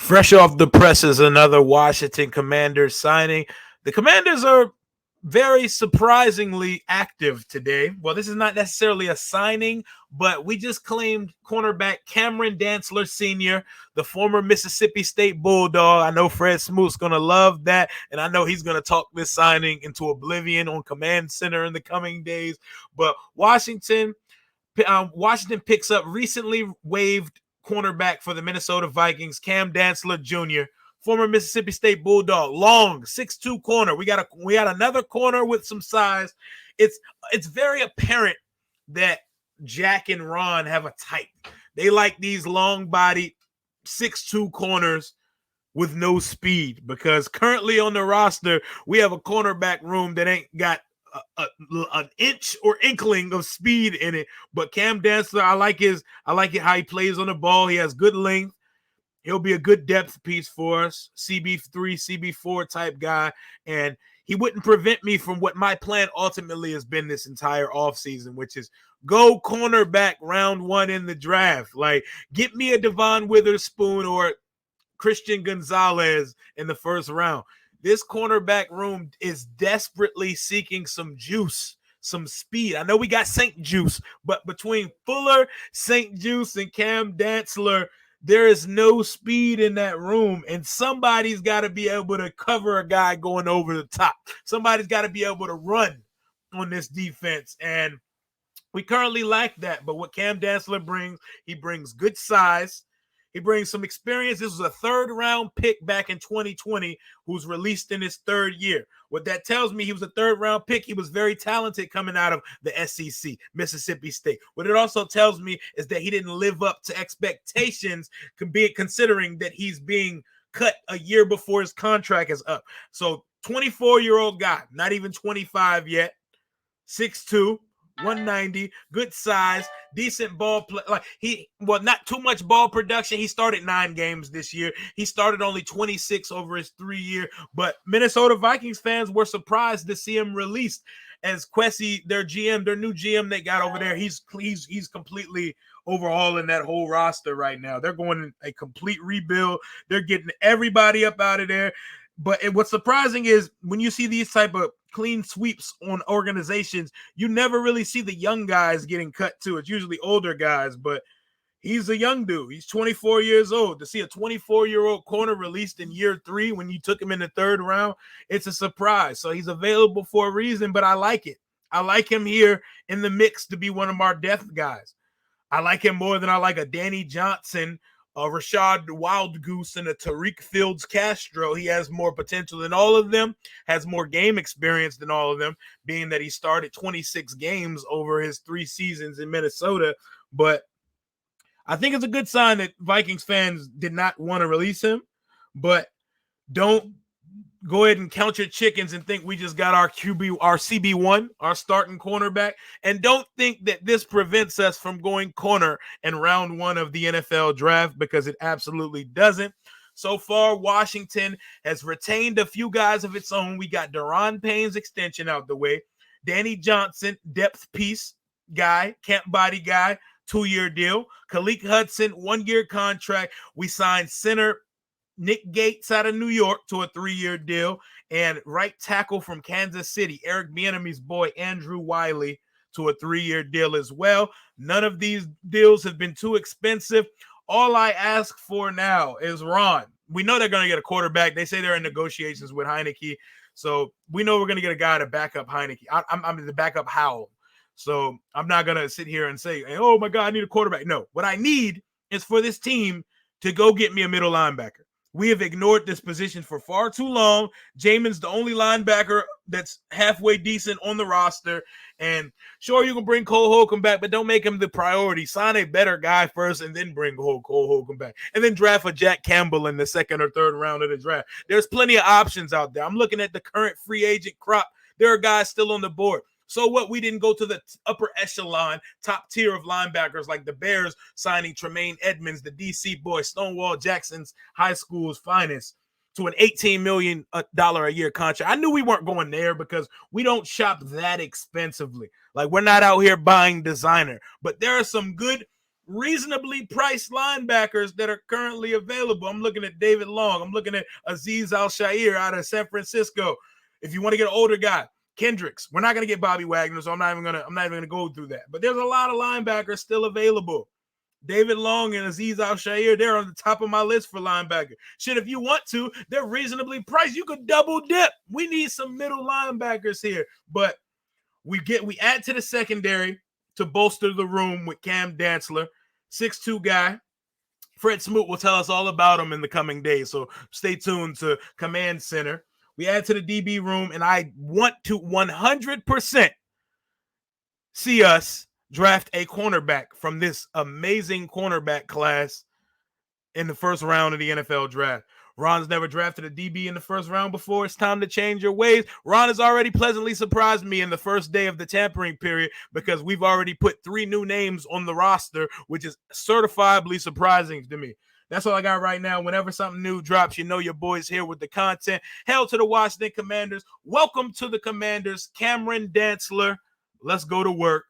Fresh off the presses, another Washington Commanders signing. The Commanders are very surprisingly active today. Well, this is not necessarily a signing, but we just claimed cornerback Cam Dantzler Sr., the former Mississippi State Bulldog. I know Fred Smoot's going to love that, and I know he's going to talk this signing into oblivion on Command Center in the coming days. But Washington picks up recently waived cornerback for the Minnesota Vikings, Cam Dantzler Jr., former Mississippi State Bulldog, long 6'2" corner. We got another corner with some size. It's very apparent that Jack and Ron have a type. They like these long-bodied 6'2" corners with no speed, because currently on the roster we have a cornerback room that ain't got an inch or inkling of speed in it. But Cam Dantzler, I like it how he plays on the ball. He has good length. He'll be a good depth piece for us, CB3, CB4 type guy, and he wouldn't prevent me from what my plan ultimately has been this entire offseason, which is go cornerback round one in the draft. Like, get me a Devon Witherspoon or Christian Gonzalez in the first round. This cornerback room is desperately seeking some juice, some speed. I know we got St. Juice, but between Fuller, St. Juice, and Cam Dantzler, there is no speed in that room, and somebody's got to be able to cover a guy going over the top. Somebody's got to be able to run on this defense, and we currently lack that. But what Cam Dantzler brings, he brings good size. He brings some experience. This was a third-round pick back in 2020 who's released in his third year. What that tells me, he was a third-round pick. He was very talented coming out of the SEC, Mississippi State. What it also tells me is that he didn't live up to expectations, considering that he's being cut a year before his contract is up. So 24-year-old guy, not even 25 yet, 6'2", 190, good size, decent ball play. Not too much ball production. He started 9 games this year. He started only 26 over his 3-year. But Minnesota Vikings fans were surprised to see him released, as Kwesi, their new GM they got over there, he's completely overhauling that whole roster right now. They're going in a complete rebuild. They're getting everybody up out of there. But what's surprising is when you see these type of clean sweeps on organizations, you never really see the young guys getting cut too. It's usually older guys, but he's a young dude. He's 24 years old. To see a 24-year-old corner released in year 3 when you took him in the third round, it's a surprise. So he's available for a reason, but I like it. I like him here in the mix to be one of our depth guys. I like him more than I like a Danny Johnson, a Rashad Wild Goose, and a Tariq Fields Castro. He has more potential than all of them, has more game experience than all of them, being that he started 26 games over his 3 seasons in Minnesota. But I think it's a good sign that Vikings fans did not want to release him, but don't go ahead and count your chickens and think we just got our CB1, our starting cornerback, and don't think that this prevents us from going corner in round 1 of the NFL draft, because it absolutely doesn't. So far, Washington has retained a few guys of its own. We got Daron Payne's extension out the way. Danny Johnson, depth piece guy, camp body guy, 2-year deal. Khaleke Hudson, 1-year contract. We signed center Nick Gates out of New York to a 3-year deal, and right tackle from Kansas City, Eric Bieniemy's boy, Andrew Wiley, to a 3-year deal as well. None of these deals have been too expensive. All I ask for now is Ron. We know they're going to get a quarterback. They say they're in negotiations with Heineke, so we know we're going to get a guy to back up Heineke. I'm the backup Howell. So I'm not going to sit here and say, oh, my God, I need a quarterback. No, what I need is for this team to go get me a middle linebacker. We have ignored this position for far too long. Jamin's the only linebacker that's halfway decent on the roster. And sure, you can bring Cole Holcomb back, but don't make him the priority. Sign a better guy first and then bring Cole Holcomb back. And then draft a Jack Campbell in the 2nd or 3rd round of the draft. There's plenty of options out there. I'm looking at the current free agent crop. There are guys still on the board. So what? We didn't go to the upper echelon, top tier of linebackers like the Bears signing Tremaine Edmonds, the DC boy, Stonewall Jackson's high school's finest, to an $18 million a year contract. I knew we weren't going there because we don't shop that expensively. Like, we're not out here buying designer. But there are some good reasonably priced linebackers that are currently available. I'm looking at David Long. I'm looking at Azeez Al-Shaair out of San Francisco. If you want to get an older guy, Kendricks. We're not going to get Bobby Wagner, so I'm not even gonna go through that. But there's a lot of linebackers still available. David Long and Azeez Al-Shaair, they're on the top of my list for linebacker. Shit, if you want to, they're reasonably priced. You could double dip. We need some middle linebackers here. But we add to the secondary to bolster the room with Cam Dantzler, 6'2" guy. Fred Smoot will tell us all about him in the coming days, so stay tuned to Command Center. We add to the DB room, and I want to 100% see us draft a cornerback from this amazing cornerback class in the first round of the NFL draft. Ron's never drafted a DB in the first round before. It's time to change your ways. Ron has already pleasantly surprised me in the first day of the tampering period because we've already put 3 new names on the roster, which is certifiably surprising to me. That's all I got right now. Whenever something new drops, you know your boy's here with the content. Hail to the Washington Commanders. Welcome to the Commanders. Cameron Dantzler. Let's go to work.